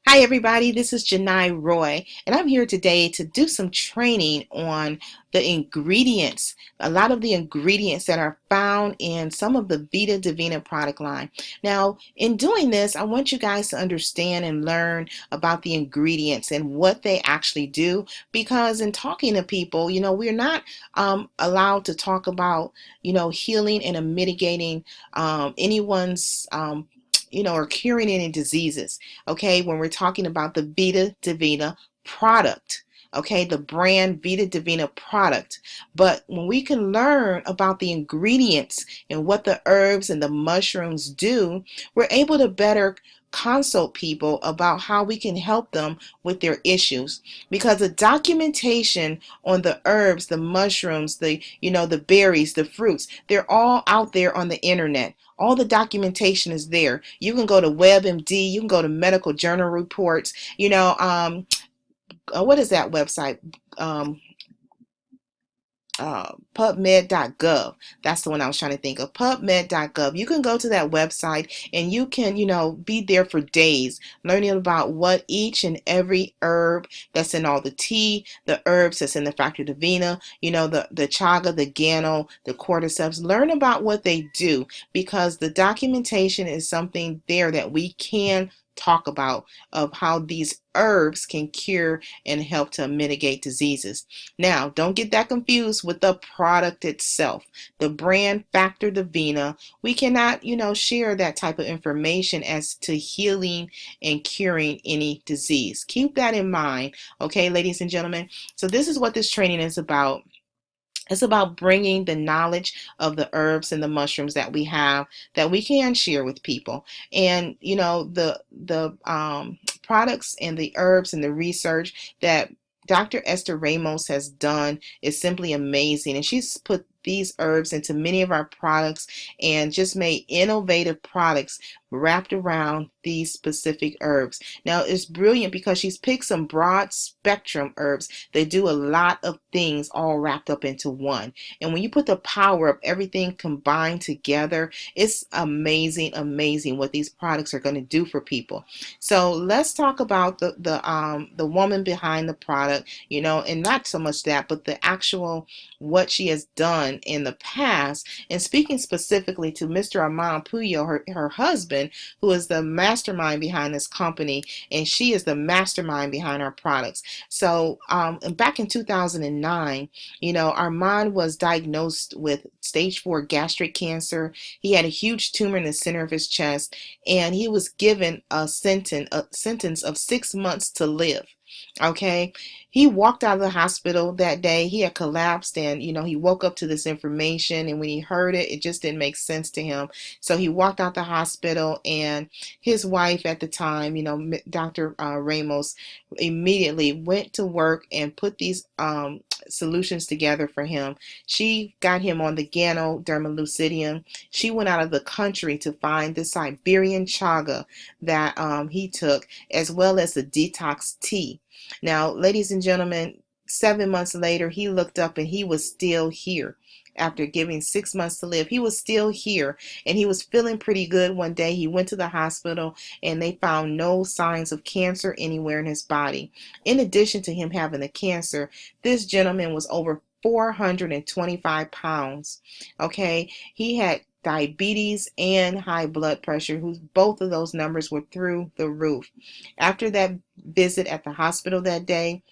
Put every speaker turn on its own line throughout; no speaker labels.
Hi everybody, this is Janai Roy, and I'm here today to do some training on the ingredients, a lot of the ingredients that are found in some of the Vita Divina product line. Now, in doing this, I want you guys to understand and learn about the ingredients and what they actually do, because in talking to people, we're not allowed to talk about, healing and mitigating anyone's or curing any diseases. Okay, when we're talking about the Vita Divina product, okay, the brand Vita Divina product. But when we can learn about the ingredients and what the herbs and the mushrooms do, we're able to better consult people about how we can help them with their issues, because the documentation on the herbs, the mushrooms, the berries, the fruits, they're all out there on the internet. All the documentation is there. You can go to WebMD, you can go to medical journal reports, what is that website? PubMed.gov. That's the one I was trying to think of. PubMed.gov. You can go to that website and you can, be there for days learning about what each and every herb that's in all the tea, the herbs that's in the Factor Divina, the Chaga, the Gano, the Cordyceps. Learn about what they do, because the documentation is something there that we can talk about, of how these herbs can cure and help to mitigate diseases. Now, don't get that confused with the product itself. The brand Factor Divina, we cannot, share that type of information as to healing and curing any disease. Keep that in mind, okay, ladies and gentlemen? So this is what this training is about. It's about bringing the knowledge of the herbs and the mushrooms that we have, that we can share with people. And the products and the herbs and the research that Dr. Esther Ramos has done is simply amazing. And she's put these herbs into many of our products and just made innovative products wrapped around these specific herbs. Now, it's brilliant because she's picked some broad spectrum herbs. They do a lot of things all wrapped up into one. And when you put the power of everything combined together, it's amazing, amazing what these products are going to do for people. So let's talk about the woman behind the product, and not so much that, but the actual what she has done in the past. And speaking specifically to Mr. Armand Puyo, her husband, who is the mastermind behind this company, and she is the mastermind behind our products. So back in 2009, Armand was diagnosed with stage 4 gastric cancer. He had a huge tumor in the center of his chest, and he was given a sentence of 6 months to live. Okay, he walked out of the hospital that day. He had collapsed, and he woke up to this information, and when he heard it, it just didn't make sense to him. So he walked out the hospital, and his wife at the time, Dr. Ramos, immediately went to work and put these solutions together for him. She got him on the Gano dermalucidium. She went out of the country to find the Siberian chaga that he took, as well as the Detox tea. Now, ladies and gentlemen, 7 months later, he looked up and he was still here. After giving 6 months to live, he was still here, and he was feeling pretty good. One day he went to the hospital and they found no signs of cancer anywhere in his body. In addition to him having the cancer, this gentleman was over 425 pounds. Okay, he had diabetes and high blood pressure, whose both of those numbers were through the roof. After that visit at the hospital that day,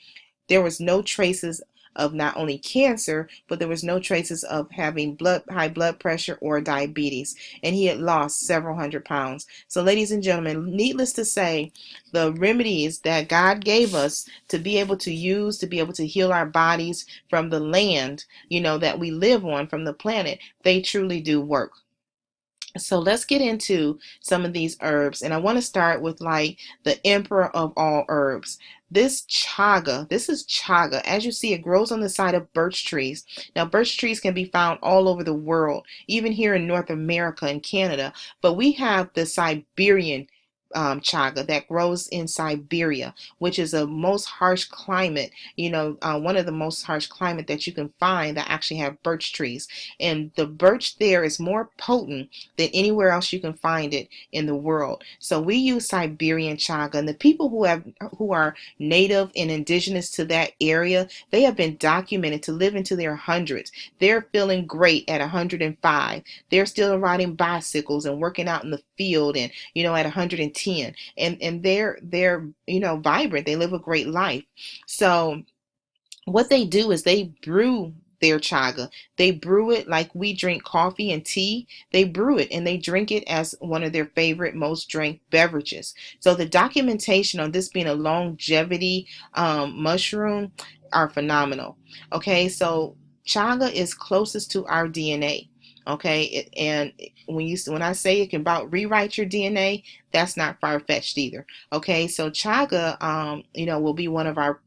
there was no traces of not only cancer, but there was no traces of having high blood pressure or diabetes, and he had lost several hundred pounds. So, ladies and gentlemen, needless to say, the remedies that God gave us to be able to use, to be able to heal our bodies from the land, that we live on, from the planet, they truly do work. So let's get into some of these herbs, and I want to start with like the emperor of all herbs. This chaga, this is chaga. As you see, it grows on the side of birch trees. Now, birch trees can be found all over the world, even here in North America and Canada, but we have the Siberian chaga that grows in Siberia, which is a most harsh climate, one of the most harsh climate that you can find that actually have birch trees. And the birch there is more potent than anywhere else you can find it in the world. So we use Siberian chaga, and the people who are native and indigenous to that area, they have been documented to live into their hundreds. They're feeling great at 105. They're still riding bicycles and working out in the field, and at 110, and they're vibrant. They live a great life. So what they do is they brew their chaga. They brew it like we drink coffee and tea. They brew it and they drink it as one of their favorite, most drank beverages. So the documentation on this being a longevity mushroom are phenomenal. Okay, so chaga is closest to our DNA. Okay, and when I say it can about rewrite your DNA, that's not far fetched either. Okay, so chaga, will be one of our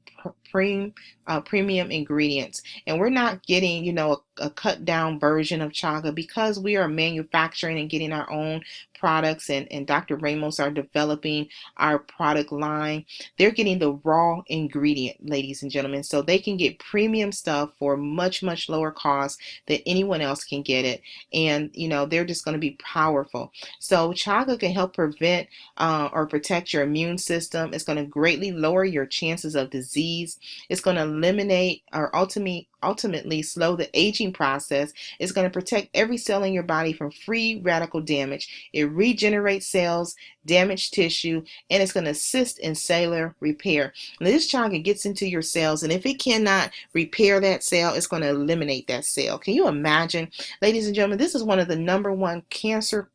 premium ingredients, and we're not getting a cut down version of chaga because we are manufacturing and getting our own products, and Dr. Ramos are developing our product line. They're getting the raw ingredient, ladies and gentlemen, so they can get premium stuff for much lower cost than anyone else can get it. And they're just going to be powerful. So chaga can help prevent or protect your immune system. It's going to greatly lower your chances of disease. It's going to eliminate or ultimately slow the aging process. It's going to protect every cell in your body from free radical damage. It regenerates cells, damaged tissue, and it's going to assist in cellular repair. Now, this chaga gets into your cells, and if it cannot repair that cell, it's going to eliminate that cell. Can you imagine? Ladies and gentlemen, this is one of the #1 cancer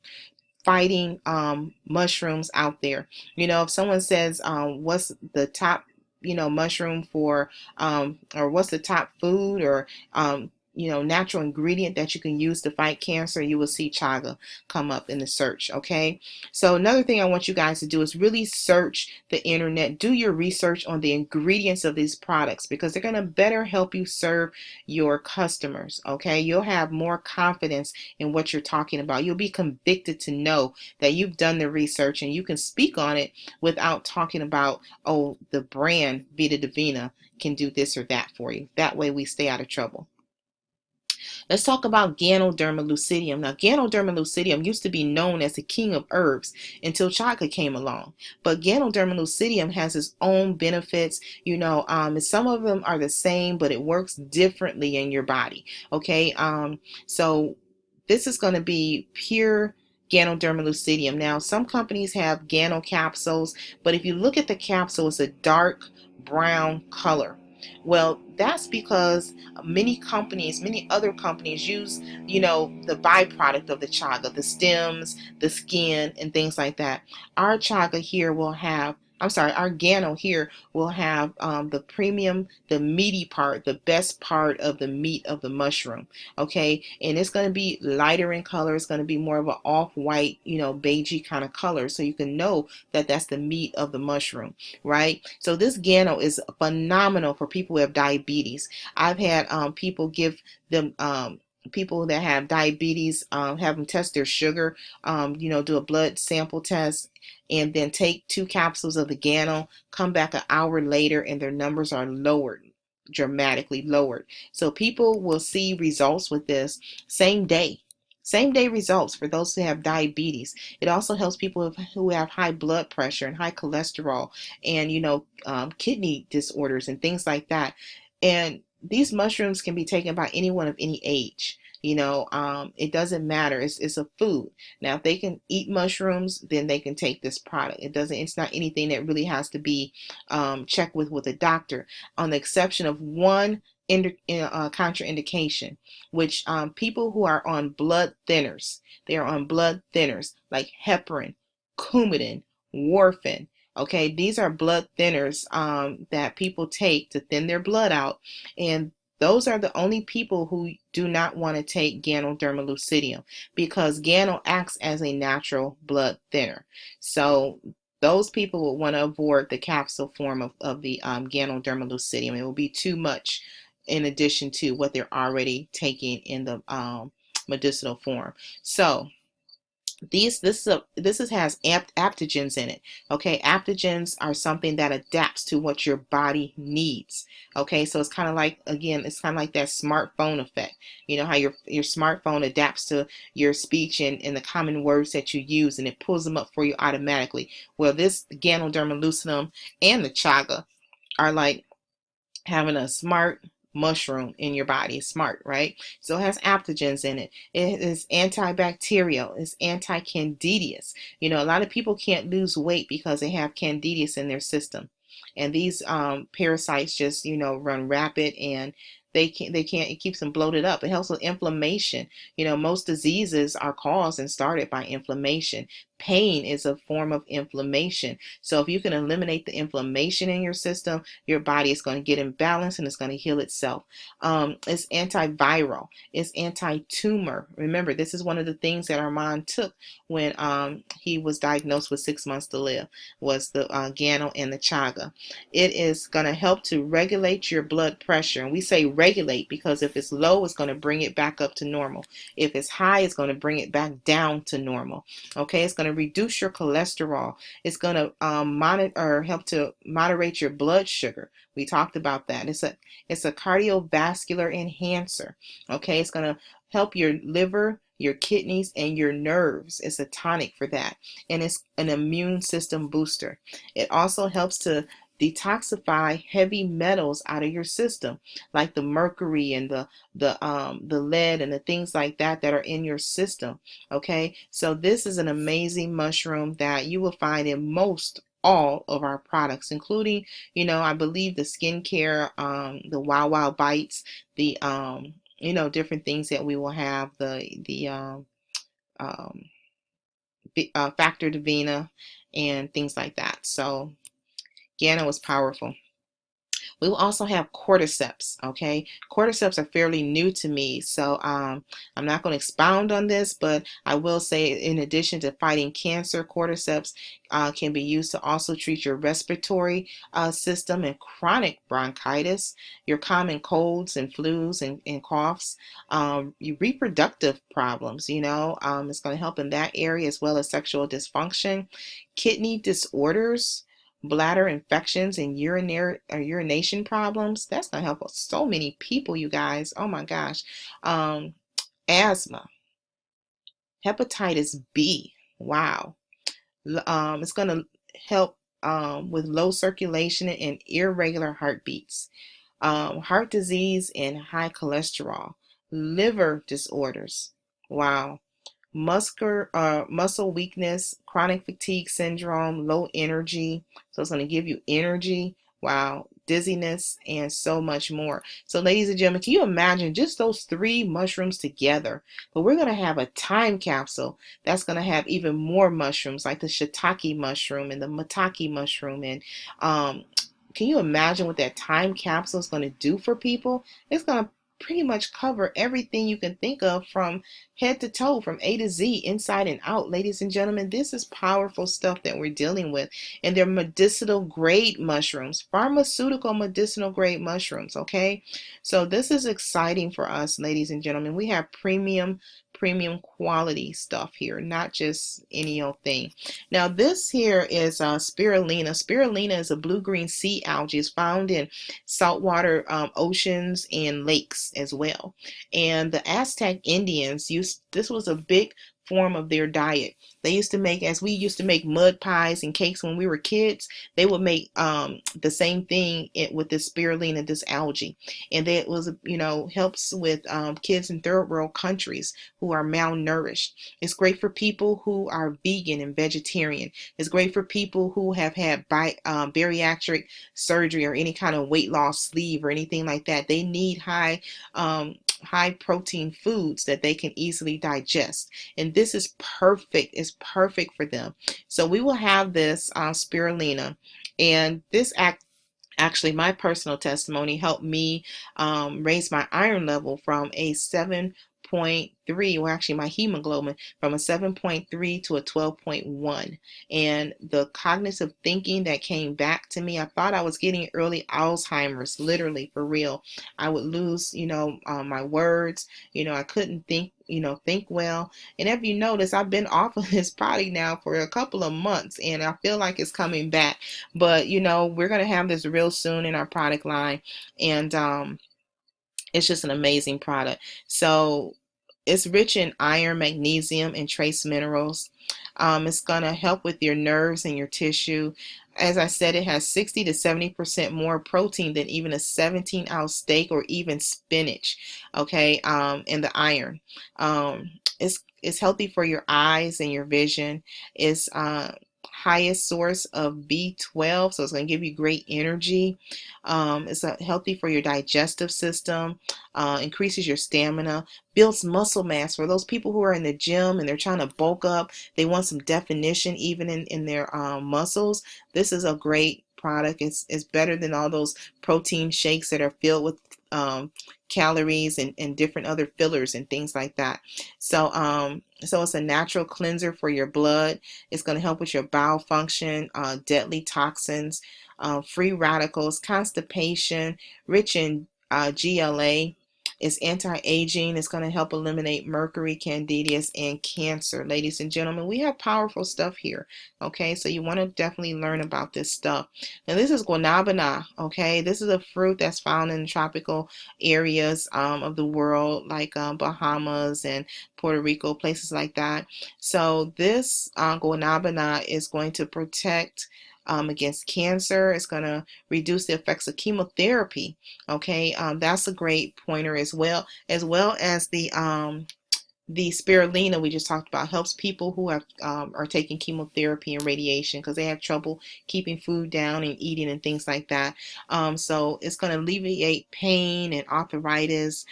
fighting mushrooms out there. If someone says what's the top mushroom for or what's the top food or natural ingredient that you can use to fight cancer, you will see chaga come up in the search. Okay, so another thing I want you guys to do is really search the internet, do your research on the ingredients of these products, because they're going to better help you serve your customers. Okay, you'll have more confidence in what you're talking about. You'll be convicted to know that you've done the research, and you can speak on it without talking about, oh, the brand Vita Divina can do this or that for you. That way we stay out of trouble. Let's talk about Ganoderma lucidium. Now, Ganoderma lucidium used to be known as the king of herbs until chaga came along. But Ganoderma lucidium has its own benefits. Some of them are the same, but it works differently in your body. Okay, so this is going to be pure Ganoderma lucidium. Now, some companies have Gano capsules, but if you look at the capsule, it's a dark brown color. Well, that's because many other companies use, the byproduct of the chaga, the stems, the skin, and things like that. Our chaga here will have, our Gano here will have the premium, the meaty part, the best part of the meat of the mushroom. Okay, and it's going to be lighter in color. It's going to be more of an off-white, beigey kind of color, so you can know that that's the meat of the mushroom, right? So this Gano is phenomenal for people who have diabetes. I've had people give them people that have diabetes, have them test their sugar, do a blood sample test, and then take 2 capsules of the Gano, come back an hour later, and their numbers are lowered, dramatically lowered. So people will see results with this same day. Same day results for those who have diabetes. It also helps people who have high blood pressure and high cholesterol and kidney disorders and things like that. And these mushrooms can be taken by anyone of any age. It doesn't matter. It's a food. Now, if they can eat mushrooms, then they can take this product. It's not anything that really has to be checked with a doctor, on the exception of one contraindication, which people who are on blood thinners, they are on blood thinners like heparin, Coumadin, warfarin. Okay, these are blood thinners that people take to thin their blood out, and those are the only people who do not want to take Ganoderma lucidium, because Gano acts as a natural blood thinner. So those people will want to avoid the capsule form of the Ganoderma lucidium. It will be too much in addition to what they're already taking in the medicinal form. So This has aptogens in it. Okay, aptogens are something that adapts to what your body needs. Okay, so it's kind of like, again, it's kind of like that smartphone effect. You know how your smartphone adapts to your speech and the common words that you use, and it pulls them up for you automatically. Well, this Ganoderma lucidum and the Chaga are like having a smart mushroom in your body. It's smart, right? So it has aptogens in it. It is antibacterial. It's anti-candidious. You know, a lot of people can't lose weight because they have candidias in their system, and these parasites just, you know, run rapid, and they can't, it keeps them bloated up. It helps with inflammation. You know, most diseases are caused and started by inflammation. Pain is a form of inflammation. So if you can eliminate the inflammation in your system, your body is going to get in balance and it's going to heal itself. It's antiviral. It's anti-tumor. Remember, this is one of the things that Armand took when he was diagnosed with 6 months to live, was the Gano and the Chaga. It is going to help to regulate your blood pressure. And we say regulate because if it's low, it's going to bring it back up to normal. If it's high, it's going to bring it back down to normal. Okay, it's going to reduce your cholesterol. It's going to monitor or help to moderate your blood sugar. We talked about that. It's a cardiovascular enhancer. Okay, it's going to help your liver, your kidneys, and your nerves. It's a tonic for that. And it's an immune system booster. It also helps to detoxify heavy metals out of your system, like the mercury and the lead and the things like that are in your system. Okay, so this is an amazing mushroom that you will find in most all of our products, including, you know, I believe the skincare, the Wow Wow Bites, the you know, different things that we will have, the um, Factor Divina and things like that. So Gano is powerful. We will also have cordyceps. Okay, cordyceps are fairly new to me, so I'm not going to expound on this, but I will say, in addition to fighting cancer, cordyceps can be used to also treat your respiratory system and chronic bronchitis, your common colds and flus and coughs, your reproductive problems. You know, it's going to help in that area, as well as sexual dysfunction, kidney disorders, bladder infections, and urinary or urination problems. That's gonna help so many people, you guys. Oh my gosh. Um, Asthma, hepatitis B. Wow. It's gonna help with low circulation and irregular heartbeats, heart disease and high cholesterol, liver disorders. Wow. Muscle weakness, chronic fatigue syndrome, low energy. So it's going to give you energy. Wow, dizziness, and so much more. So, ladies and gentlemen, can you imagine just those three mushrooms together? But we're going to have a time capsule that's going to have even more mushrooms, like the shiitake mushroom and the maitake mushroom. And can you imagine what that time capsule is going to do for people? It's going to pretty much cover everything you can think of from head to toe, from A to Z, inside and out. Ladies and gentlemen, this is powerful stuff that we're dealing with. And they're medicinal grade mushrooms, pharmaceutical medicinal grade mushrooms. Okay, so this is exciting for us, ladies and gentlemen. We have premium quality stuff here, not just any old thing. Now this here is spirulina. Spirulina is a blue-green sea algae. It's found in saltwater oceans and lakes as well. And the Aztec Indians used, this was a big form of their diet. They used to make, as we used to make mud pies and cakes when we were kids, they would make the same thing with this spirulina, this algae. And that was, you know, helps with kids in third world countries who are malnourished. It's great for people who are vegan and vegetarian. It's great for people who have had bariatric surgery or any kind of weight loss sleeve or anything like that. They need high protein foods that they can easily digest, and this is perfect. It's perfect for them. So we will have this spirulina, and this actually, my personal testimony helped me raise my iron level from a 7.0 7.3, well, actually my hemoglobin from a 7.3 to a 12.1. And the cognitive thinking that came back to me, I thought I was getting early Alzheimer's, literally, for real. I would lose, my words. I couldn't think well. And if you notice, I've been off of this product now for a couple of months, and I feel like it's coming back. But, we're going to have this real soon in our product line. And it's just an amazing product. So it's rich in iron, magnesium, and trace minerals. It's going to help with your nerves and your tissue. As I said, it has 60 to 70% more protein than even a 17-ounce steak or even spinach. Okay, and the iron. It's healthy for your eyes and your vision. It's highest source of B12, so it's going to give you great energy. It's healthy for your digestive system, increases your stamina, builds muscle mass. For those people who are in the gym and they're trying to bulk up, they want some definition even in their muscles, this is a great product. It's better than all those protein shakes that are filled with calories and different other fillers and things like that. So it's a natural cleanser for your blood. It's going to help with your bowel function, deadly toxins, free radicals, constipation, rich in GLA. It's anti-aging. It's going to help eliminate mercury, candidias, and cancer. Ladies and gentlemen, we have powerful stuff here. Okay, so you want to definitely learn about this stuff. Now, this is guanabana. Okay, this is a fruit that's found in tropical areas of the world, like Bahamas and Puerto Rico, places like that. So this guanabana is going to protect against cancer. It's going to reduce the effects of chemotherapy. Okay, that's a great pointer as well as the spirulina we just talked about helps people who have are taking chemotherapy and radiation because they have trouble keeping food down and eating and things like that. So it's going to alleviate pain and arthritis,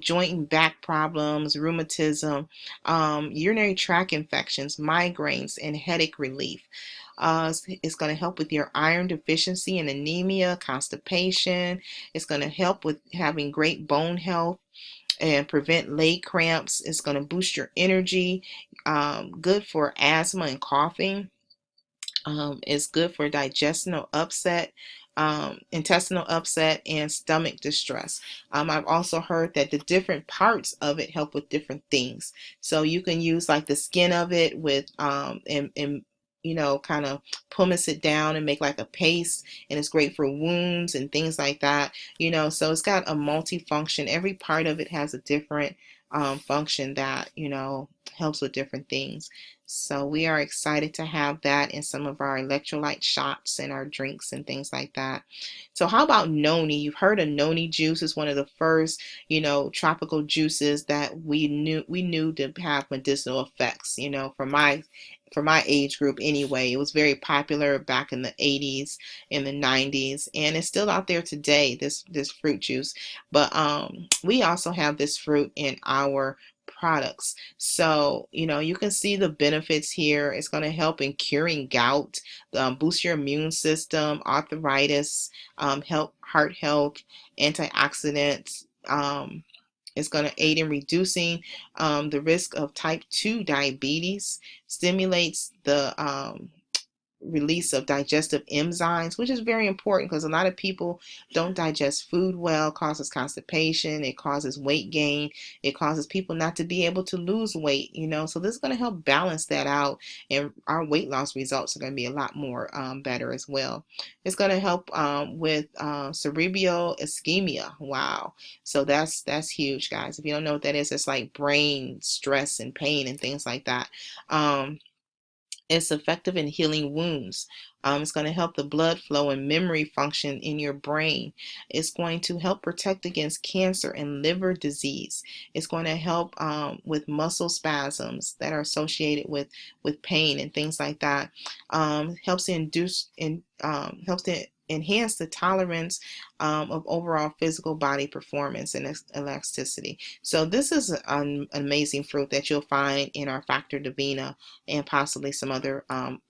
joint and back problems, rheumatism, urinary tract infections, migraines, and headache relief. It's going to help with your iron deficiency and anemia, constipation. It's going to help with having great bone health and prevent leg cramps. It's going to boost your energy. Good for asthma and coughing. It's good for intestinal upset, and stomach distress. I've also heard that the different parts of it help with different things. So you can use like the skin of it with and kind of pumice it down and make like a paste, and it's great for wounds and things like that. So it's got a multi-function. Every part of it has a different function that helps with different things. So we are excited to have that in some of our electrolyte shots and our drinks and things like that. So how about noni? You've heard of noni juice. It's one of the first, tropical juices that we knew to have medicinal effects, for my age group anyway. It was very popular back in the 80s, in the 90s, and it's still out there today, this fruit juice. But we also have this fruit in our products. So, you can see the benefits here. It's going to help in curing gout, boost your immune system, arthritis, help heart health, antioxidants. It's going to aid in reducing the risk of type 2 diabetes, stimulates the release of digestive enzymes, which is very important because a lot of people don't digest food well, causes constipation, it causes weight gain, it causes people not to be able to lose weight, so this is going to help balance that out, and our weight loss results are going to be a lot more better as well. It's going to help with cerebral ischemia. Wow. So that's huge, guys. If you don't know what that is, it's like brain stress and pain and things like that. It's effective in healing wounds. It's going to help the blood flow and memory function in your brain. It's going to help protect against cancer and liver disease. It's going to help with muscle spasms that are associated with pain and things like that. Helps to enhance the tolerance of overall physical body performance and elasticity. So this is an amazing fruit that you'll find in our Factor Divina and possibly some other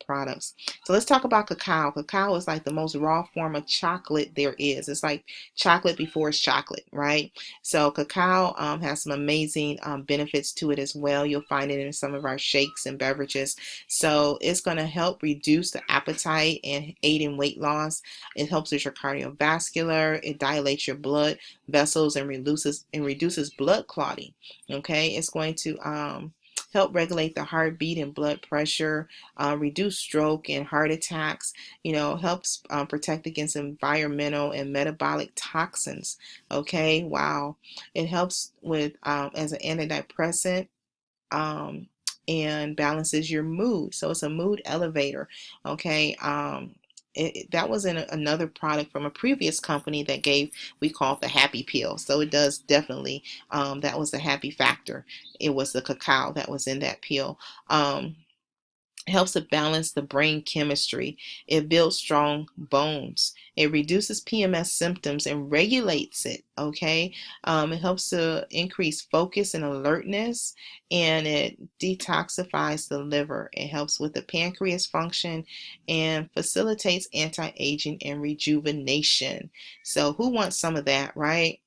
products. So let's talk about cacao. Cacao is like the most raw form of chocolate there is. It's like chocolate before it's chocolate, right? So cacao has some amazing benefits to it as well. You'll find it in some of our shakes and beverages. So it's going to help reduce the appetite and aid in weight loss. It helps with your cardiovascular. It dilates your blood vessels and reduces blood clotting. Okay, it's going to help regulate the heartbeat and blood pressure, reduce stroke and heart attacks, helps protect against environmental and metabolic toxins. Okay, wow. It helps with as an antidepressant, and balances your mood. So it's a mood elevator. Okay. That was in another product from a previous company that we call it the happy pill. So it does definitely, that was the happy factor. It was the cacao that was in that pill. Helps to balance the brain chemistry. It builds strong bones. It reduces PMS symptoms and regulates it. Okay, it helps to increase focus and alertness, and it detoxifies the liver. It helps with the pancreas function and facilitates anti-aging and rejuvenation. So who wants some of that, right?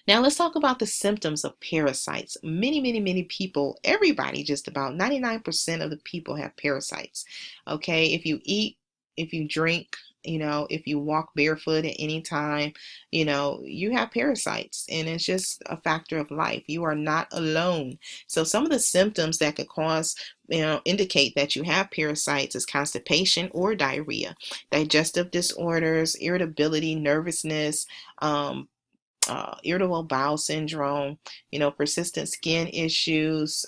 Now let's talk about the symptoms of parasites. Many people, everybody, just about 99% of the people have parasites. Okay, if you eat, if you drink, if you walk barefoot at any time, you have parasites, and it's just a factor of life. You are not alone. So some of the symptoms that could cause, indicate that you have parasites is constipation or diarrhea, digestive disorders, irritability, nervousness, irritable bowel syndrome, persistent skin issues,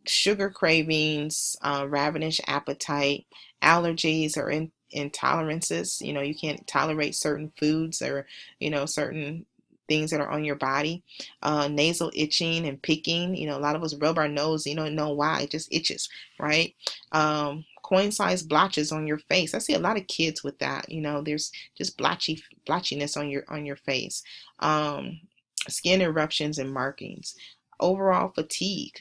sugar cravings, ravenous appetite, allergies or intolerances. You can't tolerate certain foods or, certain things that are on your body. Nasal itching and picking. A lot of us rub our nose, you don't know why, it just itches, right? Coin-sized blotches on your face. I see a lot of kids with that. There's just blotchiness on your face. Skin eruptions and markings. Overall fatigue.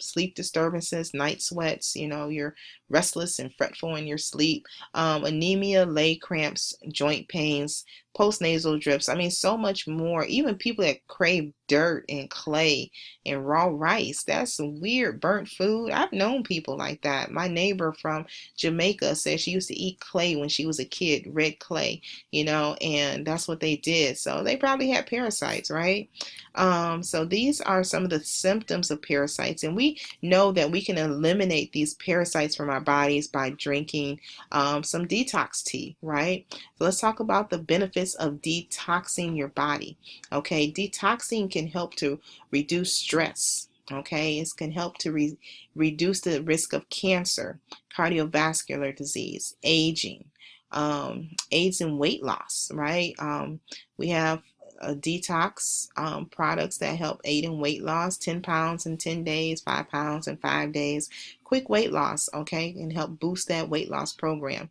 Sleep disturbances, night sweats, you're restless and fretful in your sleep, anemia, leg cramps, joint pains, postnasal drips. I mean, so much more. Even people that crave dirt and clay and raw rice. That's weird. Burnt food. I've known people like that. My neighbor from Jamaica said she used to eat clay when she was a kid, red clay, and that's what they did. So they probably had parasites, right? So these are some of the symptoms of parasites, and we know that we can eliminate these parasites from our bodies by drinking some detox tea, right? So let's talk about the benefits of detoxing your body. Okay, detoxing can help to reduce stress. Okay, it can help to reduce the risk of cancer, cardiovascular disease, aging, aids in weight loss, right? We have detox products that help aid in weight loss, 10 pounds in 10 days, 5 pounds in 5 days, quick weight loss, okay, and help boost that weight loss program.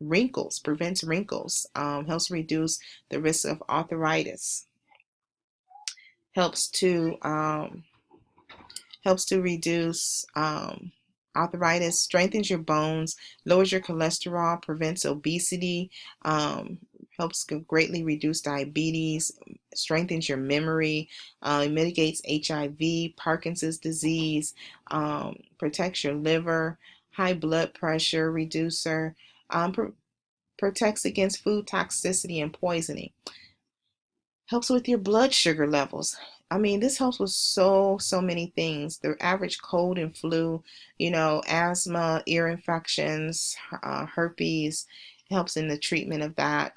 Wrinkles, prevents wrinkles, helps reduce the risk of arthritis, helps to reduce arthritis, strengthens your bones, lowers your cholesterol, prevents obesity, helps greatly reduce diabetes, strengthens your memory, mitigates HIV, Parkinson's disease, protects your liver, high blood pressure reducer, protects against food toxicity and poisoning. Helps with your blood sugar levels. I mean, this helps with so many things. The average cold and flu, asthma, ear infections, herpes, helps in the treatment of that.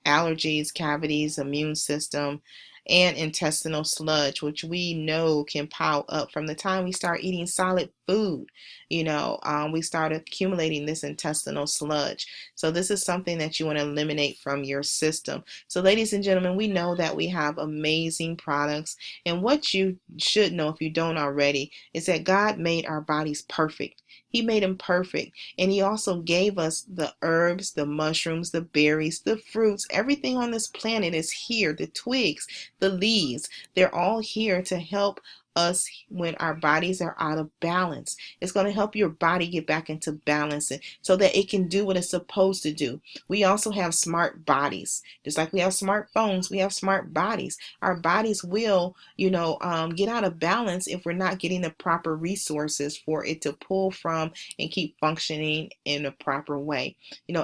Allergies, cavities, immune system, and intestinal sludge, which we know can pile up from the time we start eating solid food. We start accumulating this intestinal sludge. So this is something that you want to eliminate from your system. So ladies and gentlemen, we know that we have amazing products, and what you should know if you don't already is that God made our bodies perfect. He made them perfect. And he also gave us the herbs, the mushrooms, the berries, the fruits. Everything on this planet is here. The twigs, the leaves, they're all here to help us when our bodies are out of balance. It's going to help your body get back into balance so that it can do what it's supposed to do. We also have smart bodies. Just like we have smartphones, we have smart bodies. Our bodies will, get out of balance if we're not getting the proper resources for it to pull from and keep functioning in a proper way.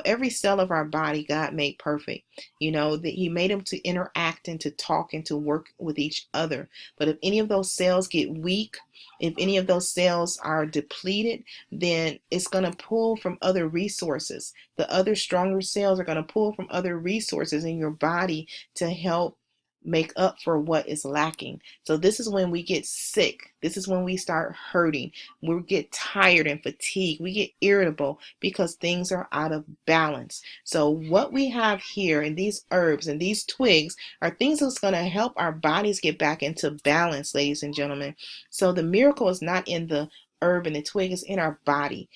Every cell of our body God made perfect. That he made them to interact and to talk and to work with each other. But if any of those cells get weak, if any of those cells are depleted, then it's going to pull from other resources. The other stronger cells are going to pull from other resources in your body to help make up for what is lacking. So this is when we get sick. This is when we start hurting. We get tired and fatigued. We get irritable because things are out of balance. So what we have here in these herbs and these twigs are things that's going to help our bodies get back into balance, ladies and gentlemen. So the miracle is not in the herb and the twig, is in our body.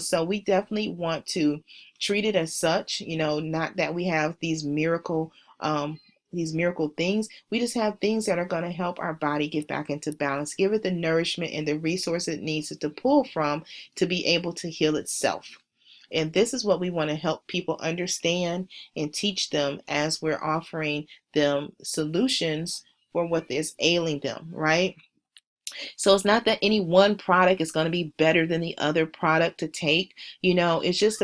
So we definitely want to treat it as such. Not that we have these miracle things. We just have things that are going to help our body get back into balance, give it the nourishment and the resource it needs to pull from to be able to heal itself. And this is what we want to help people understand and teach them as we're offering them solutions for what is ailing them, right? So it's not that any one product is going to be better than the other product to take. It's just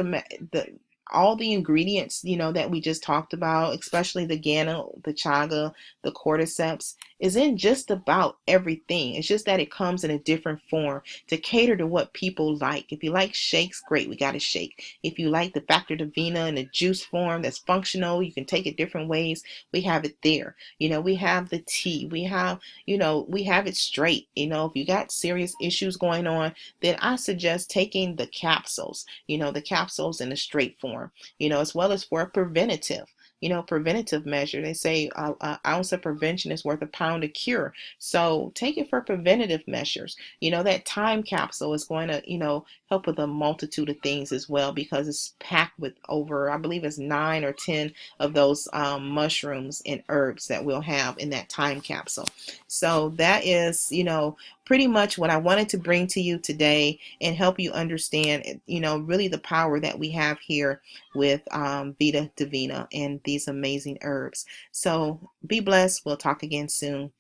all the ingredients, that we just talked about, especially the Gano, the Chaga, the Cordyceps, is in just about everything. It's just that it comes in a different form to cater to what people like. If you like shakes, great, we got a shake. If you like the Factor Divina in a juice form that's functional, you can take it different ways, we have it there. We have the tea. We have it straight. If you got serious issues going on, then I suggest taking the capsules, the capsules in a straight form, as well as for a preventative measure. They say an ounce of prevention is worth a pound of cure. So take it for preventative measures. That time capsule is going to, help with a multitude of things as well, because it's packed with over, I believe it's 9 or 10 of those mushrooms and herbs that we'll have in that time capsule. So that is, pretty much what I wanted to bring to you today and help you understand, really the power that we have here with Vita Divina and these amazing herbs. So be blessed. We'll talk again soon.